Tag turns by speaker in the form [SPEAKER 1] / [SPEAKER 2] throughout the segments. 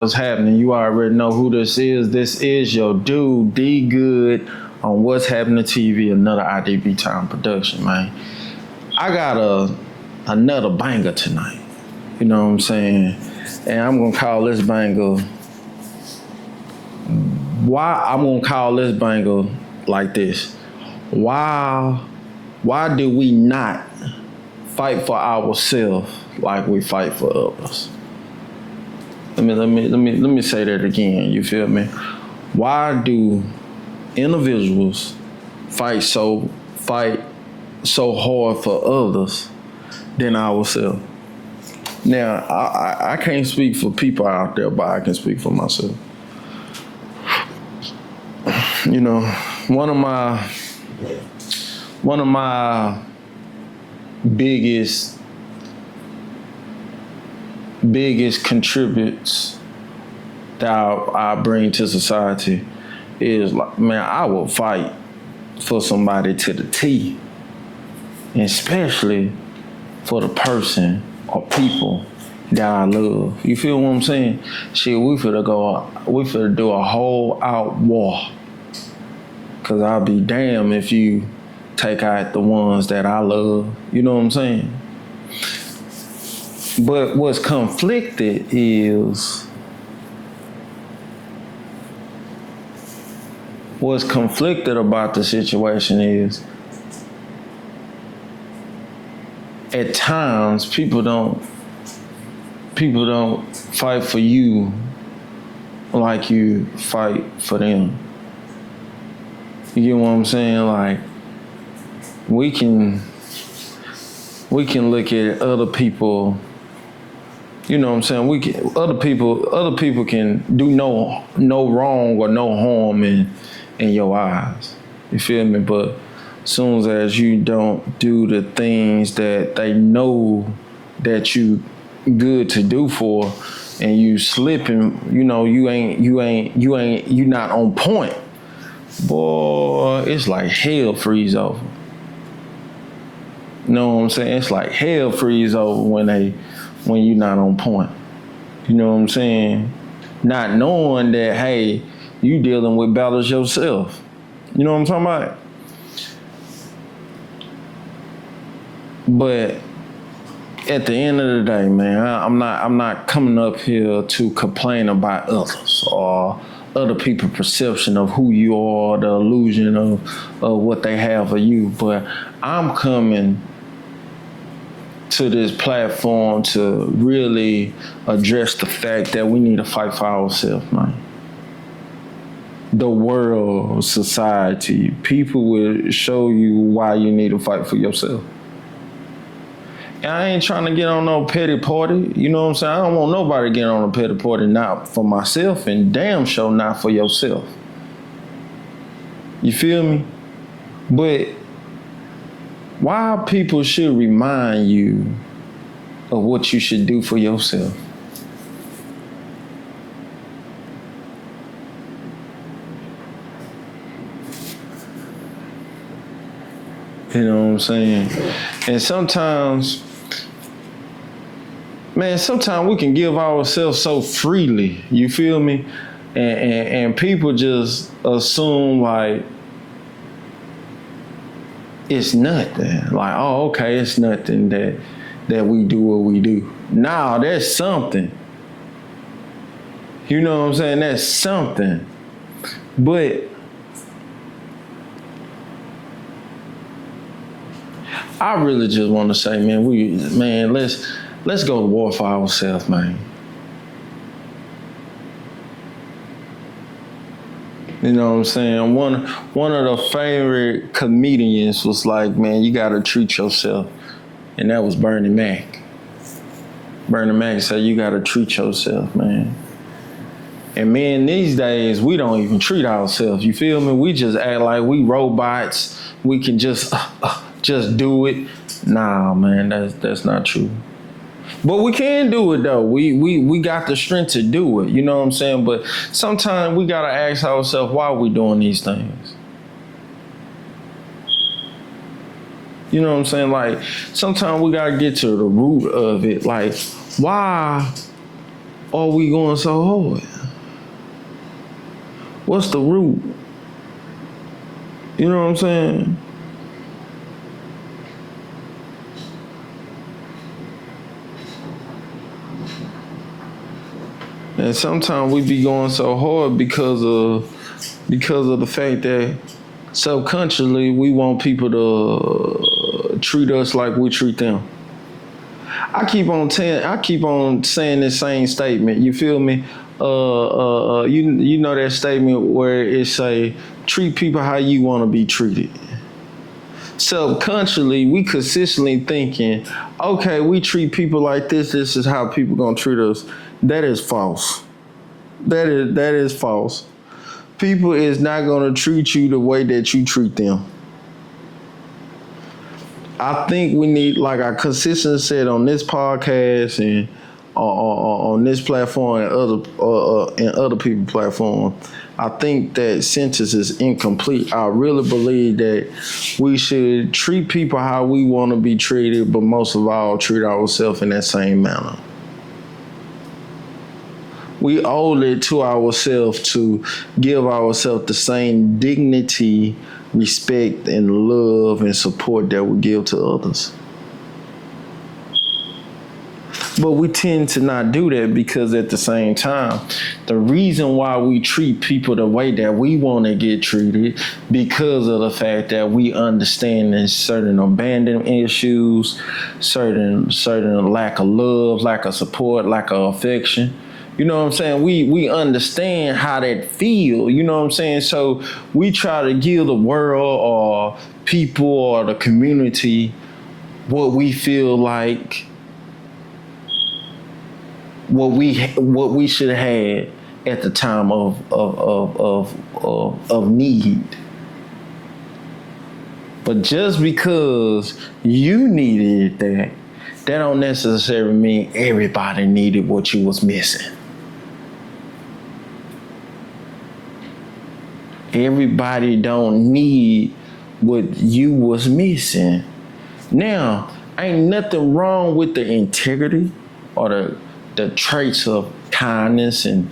[SPEAKER 1] What's happening? You already know who this is. This is your dude, D Good, on What's Happening TV, another IDB Time production, man. I got another banger tonight. You know what I'm saying? And I'm gonna call this banger. I'm gonna call this banger like this? Why do we not fight for ourselves like we fight for others? Let me say that again. You feel me? Why do individuals fight so hard for others than ourselves? Now, I can't speak for people out there, but I can speak for myself. You know, one of my biggest contributes that I bring to society is like, man, I will fight for somebody to the T, and especially for the person or people that I love. You feel what I'm saying? Shit, we finna do a whole out war. Cause I'll be damned if you take out the ones that I love. You know what I'm saying? But what's conflicted about the situation is at times people don't fight for you like you fight for them. You get what I'm saying? Like we can look at other people. You know what I'm saying? Other people can do no wrong or no harm in your eyes. You feel me? But as soon as you don't do the things that they know that you good to do for, and you slipping, you know, you not on point. Boy, it's like hell freeze over. You know what I'm saying? It's like hell freeze over when you're not on point. You know what I'm saying? Not knowing that, hey, you dealing with battles yourself. You know what I'm talking about? But at the end of the day, man, I'm not coming up here to complain about others or other people's perception of who you are, the illusion of what they have of you. But I'm coming to this platform to really address the fact that we need to fight for ourselves, man. The world, society, people will show you why you need to fight for yourself. And I ain't trying to get on no petty party, you know what I'm saying? I don't want nobody getting on a petty party, not for myself, and damn sure not for yourself. You feel me? But why people should remind you of what you should do for yourself? You know what I'm saying? And sometimes we can give ourselves so freely, you feel me? And people just assume like it's nothing. Like, oh, okay, it's nothing that we do what we do. Nah, that's something. You know what I'm saying? That's something. But I really just want to say, man, let's go to war for ourselves, man. You know what I'm saying? One of the favorite comedians was like, man, you gotta treat yourself. And that was Bernie Mac. Bernie Mac said, you gotta treat yourself, man. And man, these days, we don't even treat ourselves, you feel me? We just act like we robots. We can just do it. Nah, man, that's not true. But we can do it though. We got the strength to do it. You know what I'm saying? But sometimes we gotta ask ourselves why we doing these things. You know what I'm saying? Like sometimes we gotta get to the root of it. Like why are we going so hard? What's the root? You know what I'm saying? And sometimes we be going so hard because of the fact that subconsciously we want people to treat us like we treat them. I keep on saying this same statement. You feel me? You know that statement where it say, treat people how you want to be treated. Subconsciously, we consistently thinking, okay, we treat people like this. This is how people gonna treat us. That is false. That is false. People is not gonna treat you the way that you treat them. I think we need, like I consistently said on this podcast and on this platform and other people's platform, I think that sentence is incomplete. I really believe that we should treat people how we want to be treated, but most of all, treat ourselves in that same manner. We owe it to ourselves to give ourselves the same dignity, respect, and love and support that we give to others. But we tend to not do that because at the same time, the reason why we treat people the way that we want to get treated because of the fact that we understand there's certain abandonment issues, certain lack of love, lack of support, lack of affection. You know what I'm saying? We understand how that feel, you know what I'm saying? So we try to give the world or people or the community what we feel like what we should have had at the time of need. But just because you needed that don't necessarily mean everybody needed what you was missing. Everybody don't need what you was missing. Now, ain't nothing wrong with the integrity or the traits of kindness and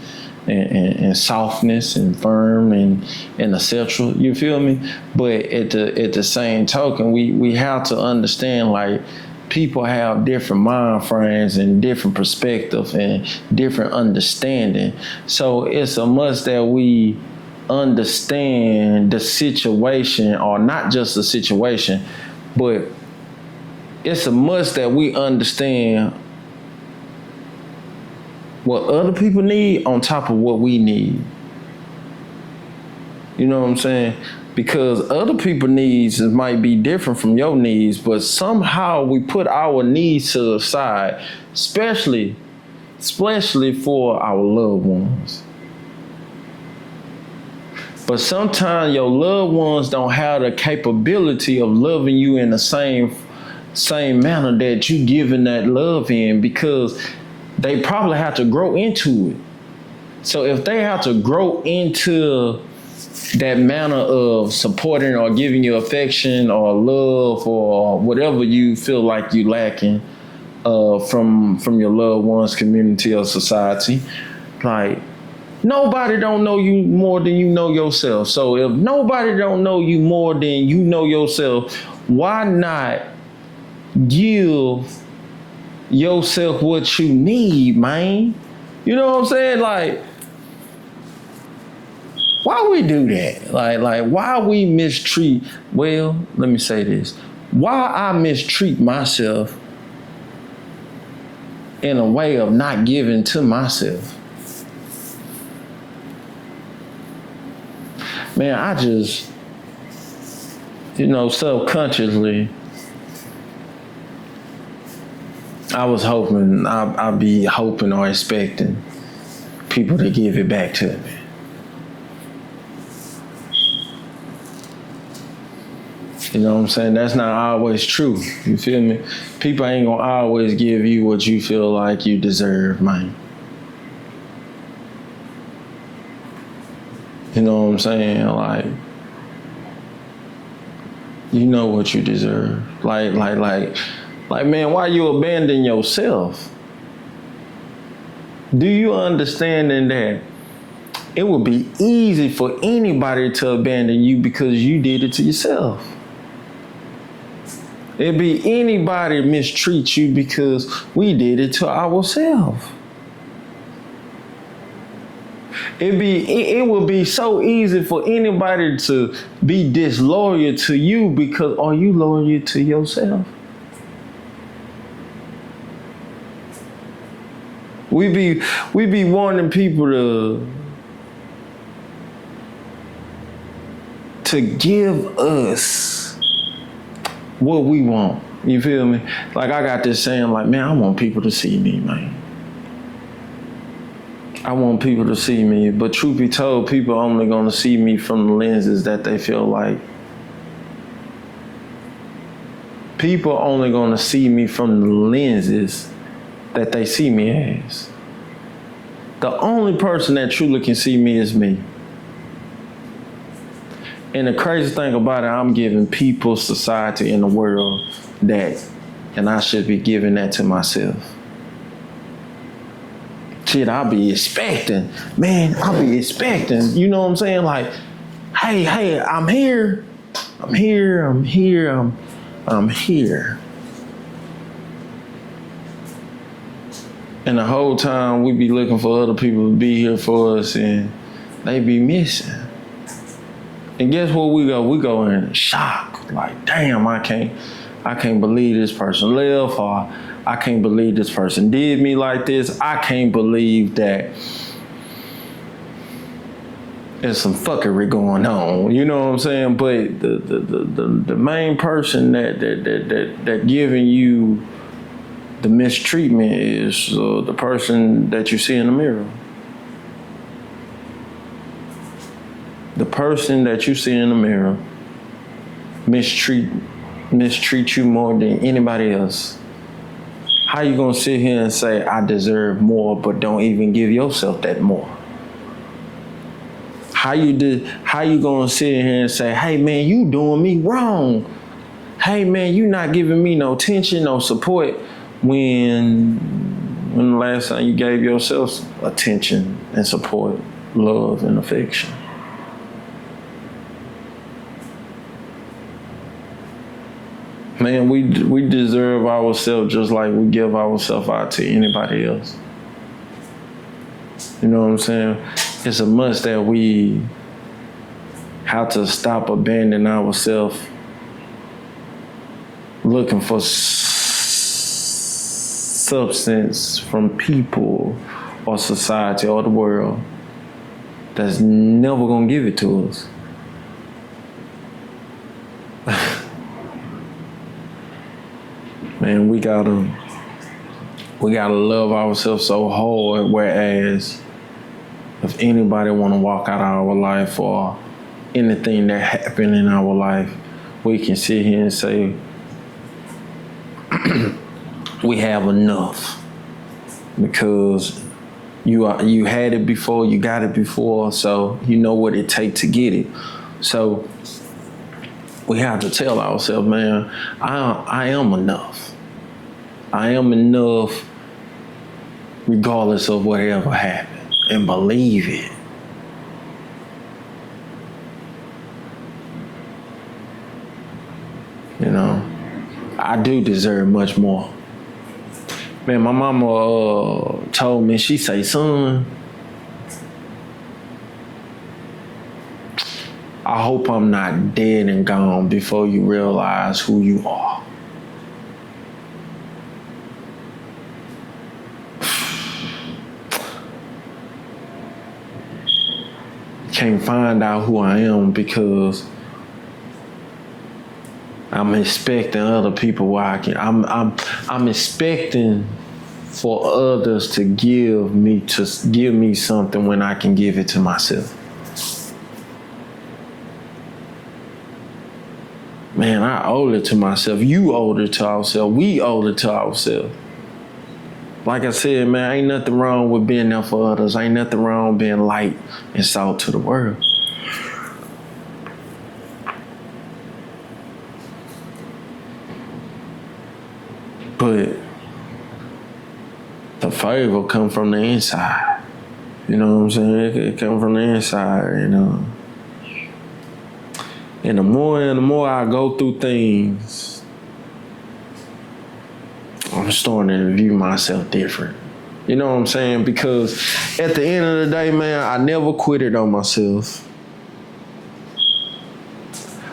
[SPEAKER 1] softness and firm and etc. You feel me? But at the same token, we have to understand, like, people have different mind frames and different perspectives and different understanding. So it's a must that we understand the situation, or not just the situation, but it's a must that we understand what other people need on top of what we need. You know what I'm saying? Because other people's needs might be different from your needs, but somehow we put our needs to the side, especially for our loved ones. But sometimes your loved ones don't have the capability of loving you in the same manner that you giving that love in, because they probably have to grow into it. So if they have to grow into that manner of supporting or giving you affection or love or whatever you feel like you lacking from your loved ones, community, or society, like, nobody don't know you more than you know yourself. So if nobody don't know you more than you know yourself, why not give yourself what you need, man? You know what I'm saying? Like, why we do that? Like why we mistreat, well, let me say this. Why I mistreat myself in a way of not giving to myself? Man, I just, subconsciously, I was hoping, I'd be hoping or expecting people to give it back to me. You know what I'm saying? That's not always true. You feel me? People ain't gonna always give you what you feel like you deserve, man. You know what I'm saying? Like, you know what you deserve. Like, man, why you abandon yourself? Do you understand in that it would be easy for anybody to abandon you because you did it to yourself? It'd be anybody mistreat you because we did it to ourselves. It would be so easy for anybody to be disloyal to you because are you loyal to yourself? We be wanting people to give us what we want. You feel me? Like I got this saying like, man, I want people to see me, man. I want people to see me, but truth be told, people are only gonna see me from the lenses that they feel like. People are only gonna see me from the lenses that they see me as. The only person that truly can see me is me. And the crazy thing about it, I'm giving people, society, and the world that, and I should be giving that to myself. Shit, I'll be expecting, you know what I'm saying? Like, hey, I'm here. And the whole time we be looking for other people to be here for us and they be missing. And guess what we go? We go in shock. Like, damn, I can't believe this person left, or I can't believe this person did me like this. I can't believe that there's some fuckery going on. You know what I'm saying? But the main person that giving you the mistreatment is the person that you see in the mirror. The person that you see in the mirror mistreat you more than anybody else. How you gonna sit here and say, I deserve more, but don't even give yourself that more? How you gonna sit here and say, hey man, you doing me wrong. Hey man, you not giving me no attention, no support, when the last time you gave yourself attention and support, love and affection? Man, we deserve ourselves just like we give ourselves out to anybody else. You know what I'm saying? It's a must that we have to stop abandoning ourselves, looking for substance from people or society or the world that's never gonna give it to us. Man, we gotta love ourselves so hard, whereas if anybody wanna walk out of our life or anything that happened in our life, we can sit here and say, we have enough. Because you had it before, you got it before, so you know what it takes to get it. So we have to tell ourselves, man, I am enough. I am enough regardless of whatever happened, and believe it. You know, I do deserve much more. Man, my mama told me, she say, son, I hope I'm not dead and gone before you realize who you are. Can't find out who I am because I'm expecting other people where I can. I'm expecting for others to give me something when I can give it to myself. Man, I owe it to myself. You owe it to ourselves. We owe it to ourselves. Like I said, man, ain't nothing wrong with being there for others. Ain't nothing wrong with being light and salt to the world. But the the favor come from the inside. You know what I'm saying? It come from the inside, and the more I go through things, I'm starting to view myself different. You know what I'm saying? Because at the end of the day, man, I never quitted on myself.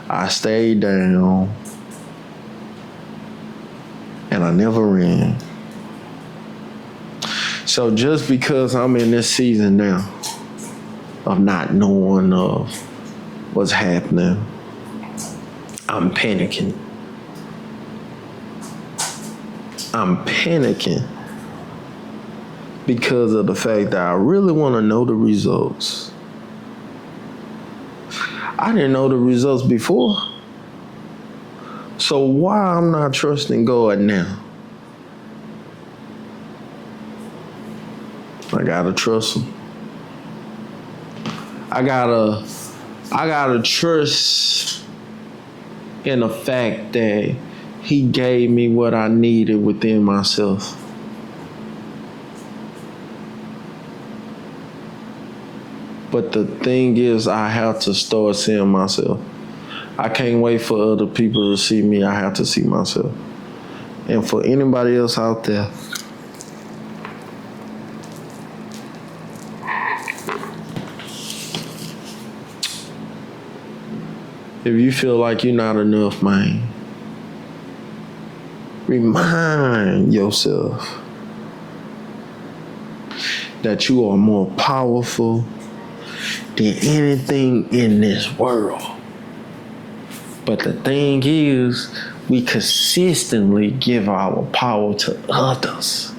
[SPEAKER 1] I stayed down, and I never ran. So just because I'm in this season now of not knowing of what's happening, I'm panicking. I'm panicking because of the fact that I really want to know the results. I didn't know the results before. So why I'm not trusting God now? I gotta trust him. I gotta trust in the fact that he gave me what I needed within myself. But the thing is, I have to start seeing myself. I can't wait for other people to see me. I have to see myself. And for anybody else out there, if you feel like you're not enough, man, remind yourself that you are more powerful than anything in this world. But the thing is, we consistently give our power to others.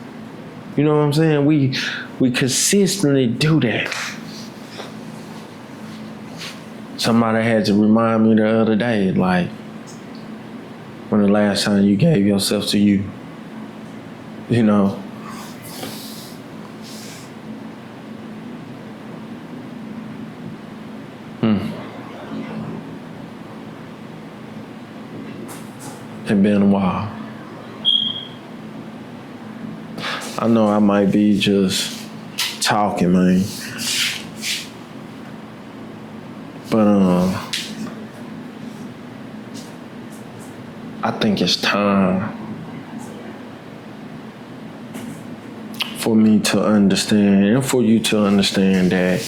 [SPEAKER 1] You know what I'm saying? We consistently do that. Somebody had to remind me the other day, like, when the last time you gave yourself to you, you know. It's been a while. I know I might be just talking, man. But I think it's time for me to understand and for you to understand that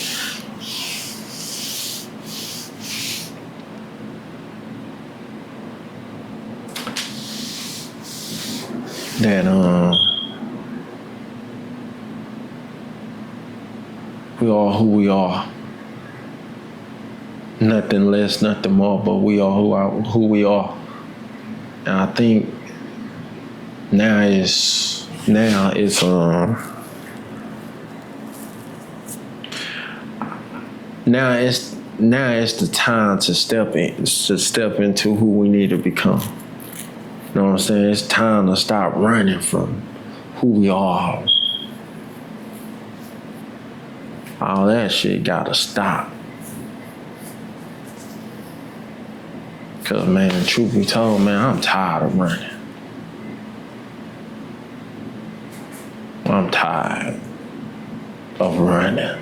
[SPEAKER 1] we are who we are. Nothing less, nothing more, but we are who we are. And I think now it's the time to step into who we need to become. You know what I'm saying? It's time to stop running from who we are. All that shit gotta stop. Cause man, truth be told, man, I'm tired of running. I'm tired of running.